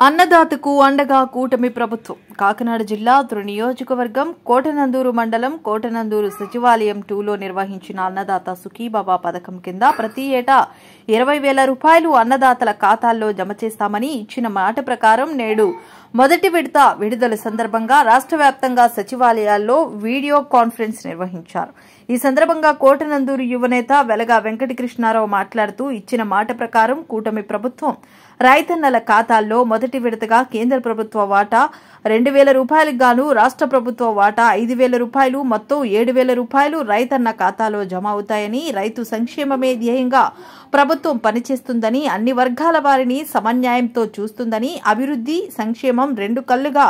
అన్నదాతకు అండగా కూటమి ప్రభుత్వం. కాకినాడ జిల్లా తుని నియోజకవర్గం కోటనందూరు మండలం కోటనందూరు సచివాలయం 2లో నిర్వహించిన అన్నదాత సుఖీబాబా పథకం కింద ప్రతి ఏటా 20,000 రూపాయలు అన్నదాతల ఖాతాల్లో జమ చేస్తామని ఇచ్చిన మాట ప్రకారం నేడు మొదటి విడత విడుదల సందర్భంగా రాష్ట్ర వ్యాప్తంగా సచివాలయాల్లో వీడియో కాన్ఫరెన్స్ నిర్వహించారు. ఈ సందర్భంగా కోటనందూరు యువనేత వెలగా వెంకటకృష్ణారావు మాట్లాడుతూ ఇచ్చిన మాట ప్రకారం కూటమి ప్రభుత్వం రైతన్నల ఖాతాల్లో మొదటి విడతగా కేంద్ర ప్రభుత్వ వాటా 2,000 రూపాయలకు గాను రాష్ట్ర ప్రభుత్వ వాటా 5,000 రూపాయలు మొత్తం 7,000 రూపాయలు రైతన్న ఖాతాలో జమ అవుతాయని, రైతు సంక్షేమమే ధ్యేయంగా ప్రభుత్వం పనిచేస్తుందని, అన్ని వర్గాల వారిని సమన్యాయంతో చూస్తుందని, అభివృద్ధి సంక్షేమం రెండు కళ్లుగా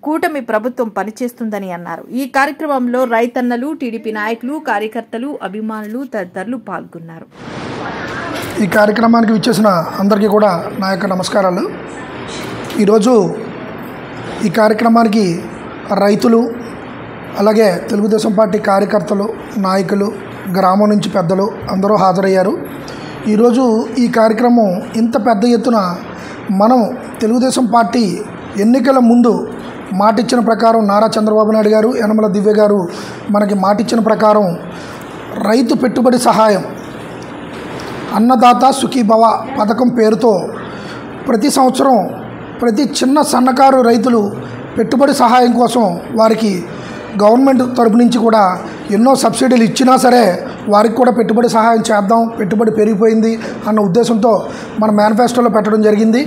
కూటమి ప్రభుత్వం పనిచేస్తుందని అన్నారు. ఈ కార్యక్రమంలో రైతన్నలు, టీడీపీ నాయకులు, కార్యకర్తలు, అభిమానులు తదితరులు పాల్గొన్నారు. ఈ కార్యక్రమానికి విచ్చేసిన అందరికీ కూడా నా యొక్క నమస్కారాలు. ఈరోజు ఈ కార్యక్రమానికి రైతులు, అలాగే తెలుగుదేశం పార్టీ కార్యకర్తలు, నాయకులు, గ్రామం నుంచి పెద్దలు అందరూ హాజరయ్యారు. ఈరోజు ఈ కార్యక్రమం ఇంత పెద్ద ఎత్తున మనం తెలుగుదేశం పార్టీ ఎన్నికల ముందు మాటిచ్చిన ప్రకారం నారా చంద్రబాబు నాయుడు గారు, యనమల దివ్య గారు మనకి మాటిచ్చిన ప్రకారం రైతు పెట్టుబడి సహాయం అన్నదాత సుఖీభవ పథకం పేరుతో ప్రతి సంవత్సరం ప్రతి చిన్న సన్నకారు రైతులు పెట్టుబడి సహాయం కోసం వారికి గవర్నమెంట్ తరపు నుంచి కూడా ఎన్నో సబ్సిడీలు ఇచ్చినా సరే వారికి కూడా పెట్టుబడి సహాయం చేద్దాం, పెట్టుబడి పెరిగిపోయింది అన్న ఉద్దేశంతో మన మేనిఫెస్టోలో పెట్టడం జరిగింది.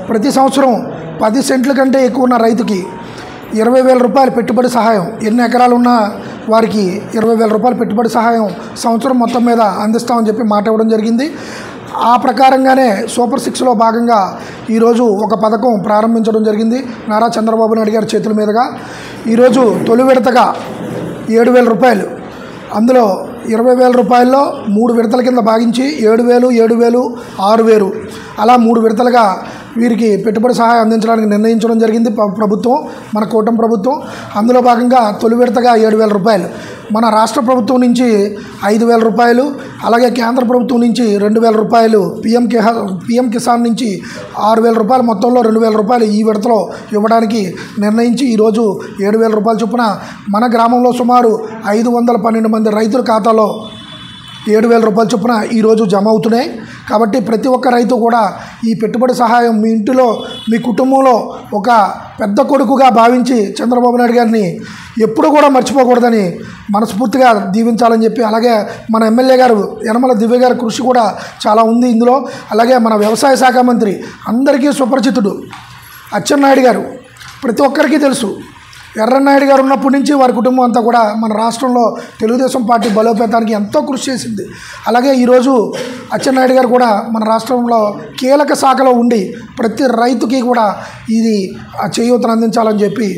ప్రతి సంవత్సరం 10 సెంట్ల కంటే ఎక్కువ ఉన్న రైతుకి 20,000 రూపాయలు పెట్టుబడి సహాయం, ఎన్ని ఎకరాలు ఉన్నా వారికి 20,000 రూపాయలు పెట్టుబడి సహాయం సంవత్సరం మొత్తం మీద అందిస్తామని చెప్పి మాట ఇవ్వడం జరిగింది. ఆ ప్రకారంగానే సూపర్ 6లో భాగంగా ఈరోజు ఒక పథకం ప్రారంభించడం జరిగింది నారా చంద్రబాబు నాయుడు గారి చేతుల మీదుగా. ఈరోజు తొలి విడతగా 7,000 రూపాయలు, అందులో 20,000 రూపాయల్లో 3 విడతల కింద భాగించి 7,000, 7,000, 6,000 అలా 3 విడతలుగా వీరికి పెట్టుబడి సహాయం అందించడానికి నిర్ణయించడం జరిగింది ప్రభుత్వం, మన కూటమి ప్రభుత్వం. అందులో భాగంగా తొలి విడతగా 7,000 రూపాయలు, మన రాష్ట్ర ప్రభుత్వం నుంచి 5,000 రూపాయలు, అలాగే కేంద్ర ప్రభుత్వం నుంచి 2,000 రూపాయలు, పిఎం కిసాన్ నుంచి 6,000 రూపాయలు, మొత్తంలో 2,000 రూపాయలు ఈ విడతలో ఇవ్వడానికి నిర్ణయించి ఈరోజు 7,000 రూపాయల చొప్పున మన గ్రామంలో సుమారు 512 మంది రైతుల ఖాతాలో 7,000 రూపాయల చొప్పున ఈరోజు జమ అవుతున్నాయి. కాబట్టి ప్రతి ఒక్క రైతు కూడా ఈ పెట్టుబడి సహాయం మీ ఇంటిలో, మీ కుటుంబంలో ఒక పెద్ద కొడుకుగా భావించి చంద్రబాబు నాయుడు గారిని ఎప్పుడు కూడా మర్చిపోకూడదని మనస్ఫూర్తిగా దీవించాలని చెప్పి, అలాగే మన ఎమ్మెల్యే గారు యనమల దివ్య గారి కృషి కూడా చాలా ఉంది ఇందులో. అలాగే మన వ్యవసాయ శాఖ మంత్రి అందరికీ సుపరిచితుడు అచ్చెన్నాయుడు గారు ప్రతి ఒక్కరికి తెలుసు. ఎర్రన్నాయుడు గారు ఉన్నప్పటి నుంచి వారి కుటుంబం అంతా కూడా మన రాష్ట్రంలో తెలుగుదేశం పార్టీ బలోపేతానికి ఎంతో కృషి చేసింది. అలాగే ఈరోజు అచ్చెన్నాయుడు గారు కూడా మన రాష్ట్రంలో కీలక శాఖలో ఉండి ప్రతి రైతుకి కూడా ఇది చేయూతను అందించాలని చెప్పి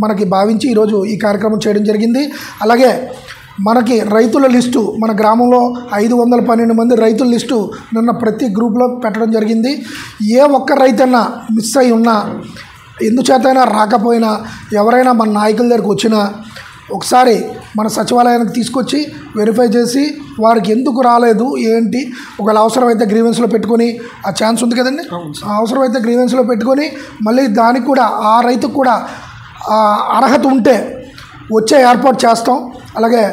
మనకి భావించి ఈరోజు ఈ కార్యక్రమం చేయడం జరిగింది. అలాగే మనకి రైతుల లిస్టు, మన గ్రామంలో 512 మంది రైతుల లిస్టు నిన్న ప్రతి గ్రూప్లో పెట్టడం జరిగింది. ఏ ఒక్క రైతన్నా మిస్ అయి ఉన్నా, ఎందుచేతైనా రాకపోయినా, ఎవరైనా మన నాయకుల దగ్గరికి వచ్చినా ఒకసారి మన సచివాలయానికి తీసుకొచ్చి వెరిఫై చేసి వారికి ఎందుకు రాలేదు ఏంటి, ఒకవేళ అవసరమైతే గ్రీవెన్స్లో పెట్టుకొని, ఆ ఛాన్స్ ఉంది కదండి, అవసరమైతే గ్రీవెన్స్లో పెట్టుకొని మళ్ళీ దానికి కూడా ఆ రైతుకు కూడా అర్హత ఉంటే వచ్చే ఏర్పాటు చేస్తాం. అలాగే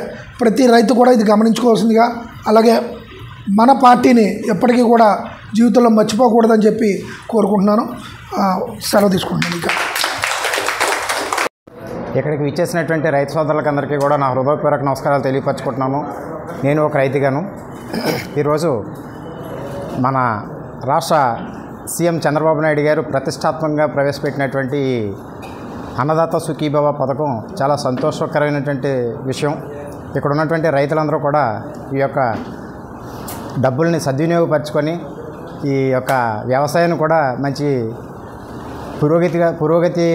ప్రతి రైతు కూడా ఇది గమనించుకోవాల్సిందిగా, అలాగే మన పార్టీని ఎప్పటికీ కూడా జీవితంలో మర్చిపోకూడదని చెప్పి కోరుకుంటున్నాను. సెలవు తీసుకుంటున్నాను. ఇంకా ఇక్కడికి విచ్చేసినటువంటి రైతు సోదరులకందరికీ కూడా నా హృదయపూర్వక నమస్కారాలు తెలియపరచుకుంటున్నాను. నేను ఒక రైతుగాను. ఈరోజు మన రాష్ట్ర సీఎం చంద్రబాబు నాయుడు గారు ప్రతిష్టాత్మకంగా ప్రవేశపెట్టినటువంటి అన్నదాత సుఖీభవ పథకం చాలా సంతోషకరమైనటువంటి విషయం. ఇక్కడ ఉన్నటువంటి రైతులందరూ కూడా ఈ యొక్క డబ్బుల్ని సద్వినియోగపరచుకొని ఈ యొక్క వ్యవసాయాన్ని కూడా మంచి పురోగతి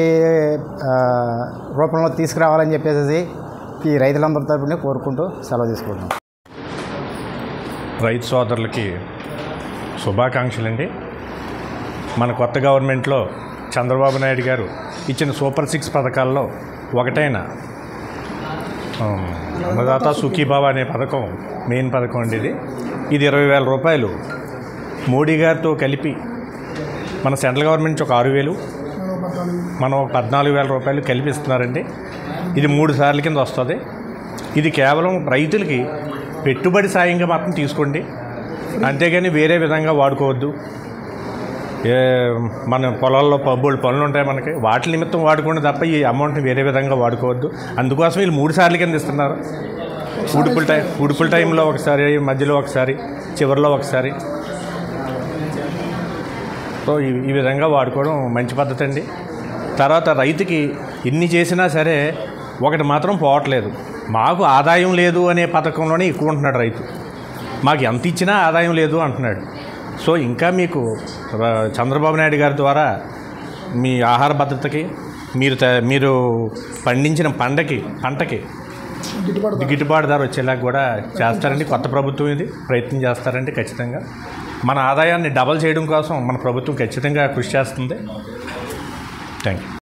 రూపంలో తీసుకురావాలని చెప్పేసి ఈ రైతులందరి తరపున కోరుకుంటూ సెలవు తీసుకుంటున్నాం. రైతు సోదరులకి శుభాకాంక్షలండి. మన కొత్త గవర్నమెంట్లో చంద్రబాబు నాయుడు గారు ఇచ్చిన సూపర్ 6 పథకాల్లో ఒకటైన అన్నదాత సుఖీభావ అనే పథకం మెయిన్ పథకం అండి. ఇది 20,000 రూపాయలు మోడీ గారితో కలిపి మన సెంట్రల్ గవర్నమెంట్ నుంచి ఒక 6,000, మనం 14,000 రూపాయలు కల్పిస్తున్నారండి. ఇది 3 సార్ల కింద వస్తుంది. ఇది కేవలం రైతులకి పెట్టుబడి సాయంగా మాత్రం తీసుకోండి, అంతేగాని వేరే విధంగా వాడుకోవద్దు. మన పొలాల్లో పబ్బులు పనులు ఉంటాయి మనకి, వాటి నిమిత్తం వాడుకోండి తప్ప ఈ అమౌంట్ని వేరే విధంగా వాడుకోవద్దు. అందుకోసం వీళ్ళు 3 సార్ల కింద ఇస్తున్నారు. ఉడుపుల టైంలో ఒకసారి, మధ్యలో ఒకసారి, చివరిలో ఒకసారి. సో ఈ విధంగా వాడుకోవడం మంచి పద్ధతి అండి. తర్వాత రైతుకి ఎన్ని చేసినా సరే ఒకటి మాత్రం పోవట్లేదు, మాకు ఆదాయం లేదు అనే పథకంలోనే ఎక్కువ ఉంటున్నాడు రైతు. మాకు ఎంత ఇచ్చినా ఆదాయం లేదు అంటున్నాడు. సో ఇంకా మీకు చంద్రబాబు నాయుడు గారి ద్వారా మీ ఆహార భద్రతకి, మీరు పండించిన పంటకి గిట్టుబాటు ధర వచ్చేలాగా కూడా చేస్తారండి. కొత్త ప్రభుత్వం ఇది ప్రయత్నం చేస్తారండి. ఖచ్చితంగా మన ఆదాయాన్ని డబల్ చేయడం కోసం మన ప్రభుత్వం ఖచ్చితంగా కృషి చేస్తుంది. Thank you.